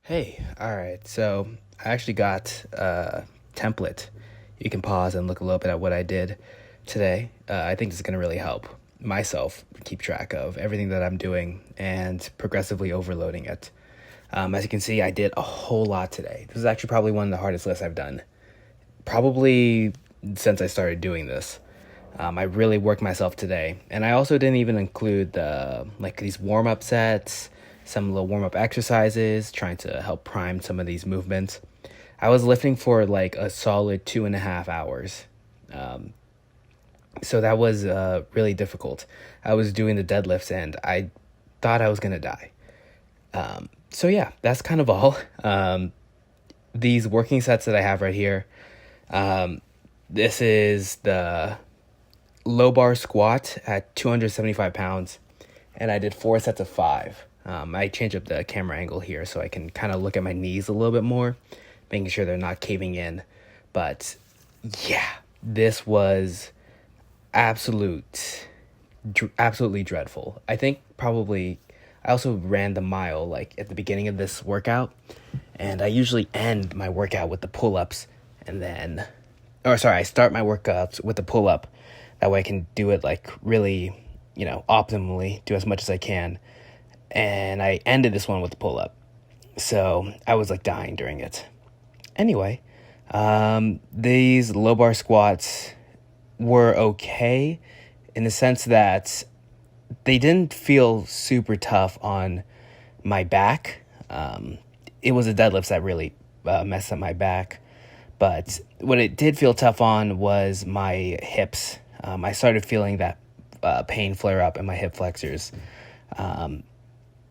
Hey, all right. So I actually got a template. You can pause and look a little bit at what I did today. I think this is going to really help myself keep track of everything that I'm doing and progressively overloading it. As you can see, I did a whole lot today. This is actually probably one of the hardest lists I've done, probably since I started doing this. I really worked myself today, and I also didn't even include like these warm up sets, some little warm up exercises, trying to help prime some of these movements. I was lifting for like a solid 2.5 hours, so that was really difficult. I was doing the deadlifts, and I thought I was gonna die. So yeah, that's kind of all. These working sets that I have right here. This is the low bar squat at 275 pounds, and I did 4 sets of 5. I changed up the camera angle here so I can kind of look at my knees a little bit more, making sure they're not caving in. But yeah, this was absolutely dreadful. I think probably I also ran the mile like at the beginning of this workout, and I usually end my workout with the pull-ups, and then, I start my workouts with the pull-up. That way I can do it like really, optimally, do as much as I can. And I ended this one with the pull-up. So I was like dying during it. Anyway, these low bar squats were okay in the sense that they didn't feel super tough on my back. It was the deadlifts that really messed up my back. But what it did feel tough on was my hips. I started feeling that pain flare up in my hip flexors.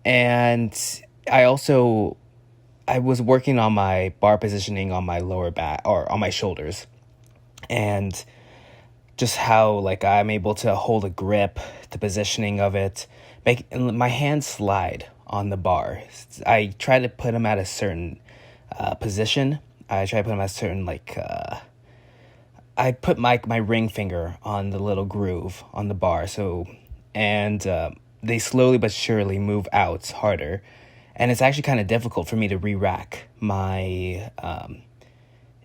And I was working on my bar positioning on my lower back or on my shoulders, and just how like I'm able to hold a grip, the positioning of it, make my hands slide on the bar. I try to put them at a certain position. I try to put them at a certain I put my ring finger on the little groove on the bar, and they slowly but surely move out harder, and it's actually kind of difficult for me to re-rack my. I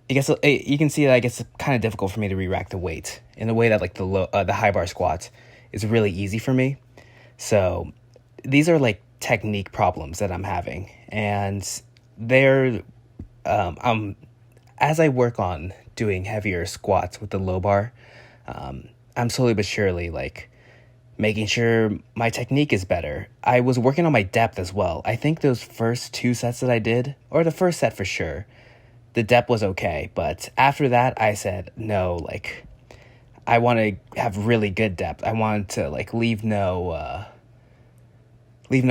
guess you can see that it's kind of difficult for me to re-rack the weight in the way that like the high bar squat is really easy for me. So these are like technique problems that I'm having, and they're as I work on doing heavier squats with the low bar, I'm slowly but surely like making sure my technique is better. I was working on my depth as well. I think those first 2 sets that I did, or the first set for sure, the depth was okay. But after that, I said, no, like, I want to have really good depth. I want to like leave no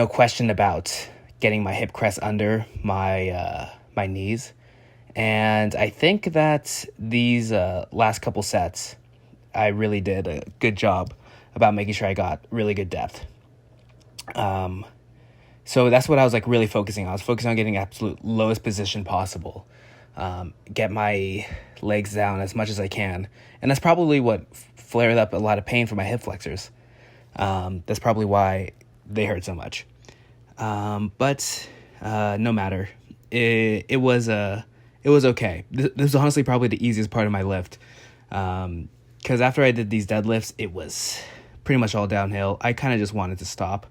question about getting my hip crest under my knees. And I think that these last couple sets, I really did a good job about making sure I got really good depth. So that's what I was like really focusing on. I was focusing on getting absolute lowest position possible. Get my legs down as much as I can. And that's probably what flared up a lot of pain for my hip flexors. That's probably why they hurt so much. But no matter. It was okay. This was honestly probably the easiest part of my lift. Because after I did these deadlifts, it was pretty much all downhill. I kind of just wanted to stop.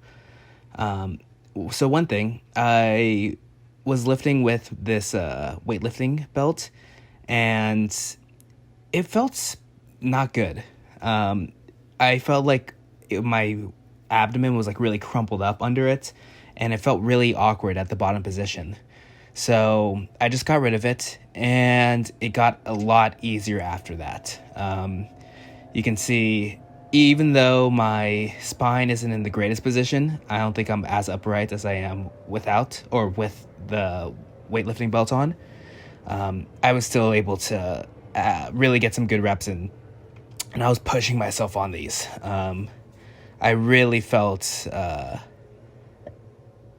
So one thing, I was lifting with this weightlifting belt, and it felt not good. I felt like my abdomen was like really crumpled up under it, and it felt really awkward at the bottom position. So I just got rid of it, and it got a lot easier after that. You can see, even though my spine isn't in the greatest position, I don't think I'm as upright as I am without or with the weightlifting belt on. I was still able to really get some good reps in, and I was pushing myself on these. I really felt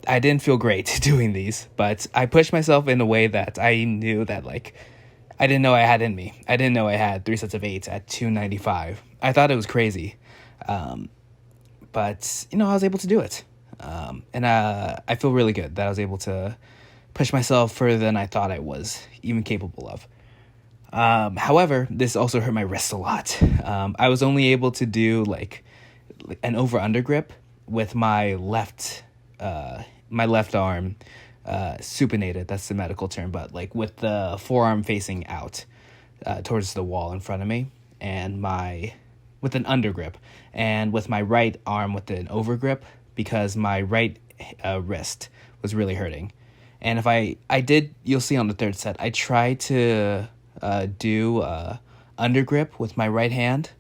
I didn't feel great doing these, but I pushed myself in a way that I knew that like I didn't know I had in me. I didn't know I had 3 sets of 8 at 295. I thought it was crazy. But, I was able to do it. And I feel really good that I was able to push myself further than I thought I was even capable of. However, this also hurt my wrist a lot. I was only able to do like an over-under grip with my left arm supinated. That's the medical term, but like with the forearm facing out towards the wall in front of me, and with an undergrip, and with my right arm with an overgrip because my right wrist was really hurting. And if I did, you'll see on the third set, I tried to do undergrip with my right hand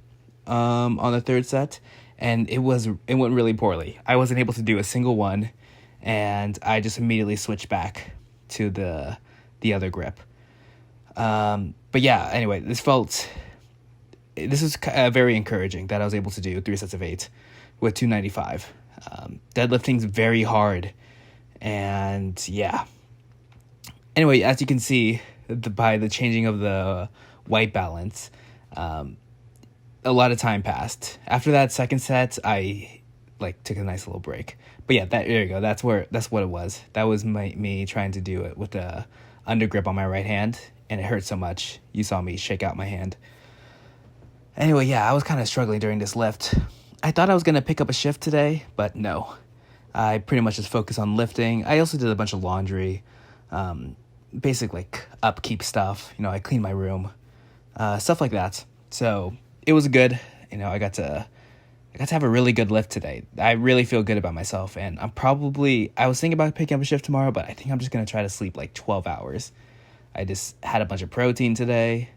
on the third set, and it went really poorly. I wasn't able to do a single one, and I just immediately switched back to the other grip. But yeah, anyway, this was very encouraging that I was able to do 3 sets of 8 with 295. Deadlifting's very hard, and yeah. Anyway, as you can see by the changing of the white balance, a lot of time passed. After that second set, I took a nice little break. But yeah, there you go. That's what it was. That was me trying to do it with the undergrip on my right hand, and it hurt so much. You saw me shake out my hand. Anyway, yeah, I was kind of struggling during this lift. I thought I was going to pick up a shift today, but no. I pretty much just focused on lifting. I also did a bunch of laundry, basic upkeep stuff. I cleaned my room, stuff like that. So it was good. I got to have a really good lift today. I really feel good about myself, and I was thinking about picking up a shift tomorrow, but I think I'm just going to try to sleep 12 hours. I just had a bunch of protein today.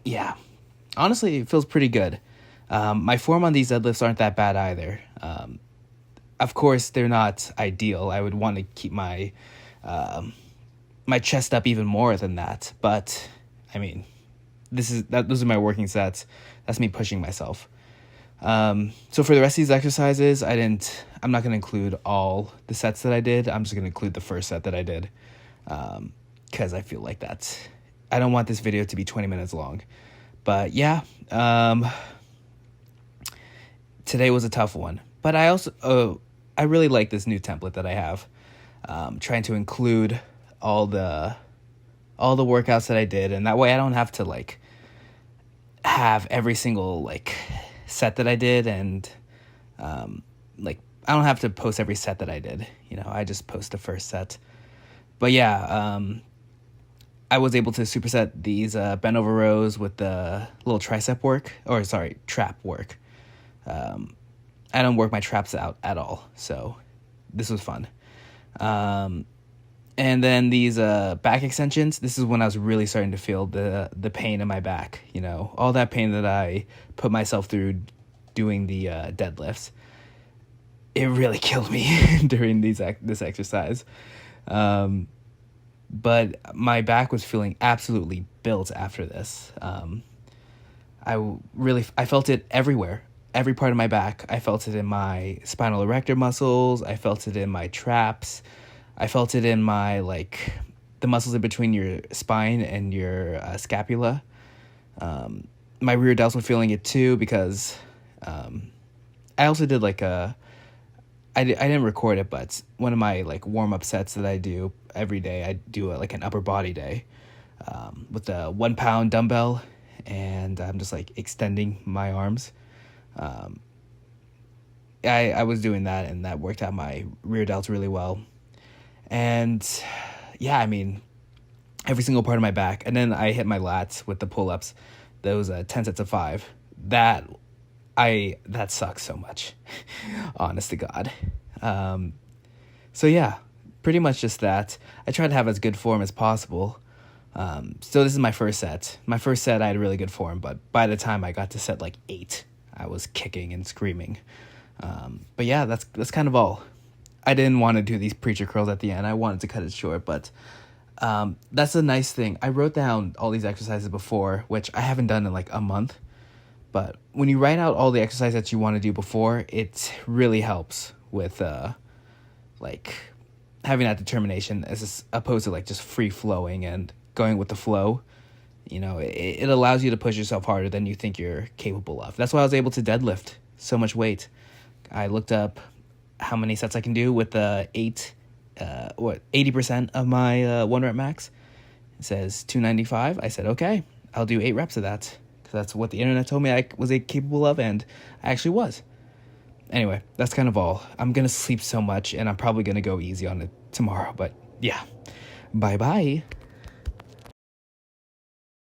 Yeah, honestly, it feels pretty good. My form on these deadlifts aren't that bad either. Of course, they're not ideal. I would want to keep my chest up even more than that. But I mean, those are my working sets. That's me pushing myself. So for the rest of these exercises, I'm not going to include all the sets that I did. I'm just going to include the first set that I did. Because I feel like I don't want this video to be 20 minutes long. But yeah, today was a tough one. But I really like this new template that I have. Trying to include all the workouts that I did, and that way I don't have to have every single set that I did, and I don't have to post every set that I did. I just post the first set. But yeah, I was able to superset these bent over rows with the little trap work. I don't work my traps out at all, so this was fun. And then these back extensions, this is when I was really starting to feel the pain in my back, all that pain that I put myself through doing the deadlifts. It really killed me during this exercise. But my back was feeling absolutely built after this. I felt it everywhere. Every part of my back. I felt it in my spinal erector muscles. I felt it in my traps. I felt it in my, the muscles in between your spine and your scapula. My rear delts were feeling it too, because I also did I didn't record it, but one of my warm-up sets that I do every day, I do an upper body day with a 1 pound dumbbell, and I'm just extending my arms. I was doing that, and that worked out my rear delts really well. And yeah, I mean, every single part of my back. And then I hit my lats with the pull-ups, those 10 sets of 5. That sucks so much, honest to God. So yeah, pretty much just that. I tried to have as good form as possible. So this is my first set. My first set, I had really good form, but by the time I got to set 8, I was kicking and screaming. But yeah, that's kind of all. I didn't want to do these preacher curls at the end. I wanted to cut it short, but that's a nice thing. I wrote down all these exercises before, which I haven't done in a month. But when you write out all the exercises that you want to do before, it really helps with having that determination as opposed to just free flowing and going with the flow. It allows you to push yourself harder than you think you're capable of. That's why I was able to deadlift so much weight. I looked up how many sets I can do with the 8 80% of my 1 rep max. It says 295. I said, okay, I'll do 8 reps of that, because that's what the internet told me I was capable of, and I actually was. Anyway, that's kind of all. I'm going to sleep so much, and I'm probably going to go easy on it tomorrow, but yeah. Bye-bye.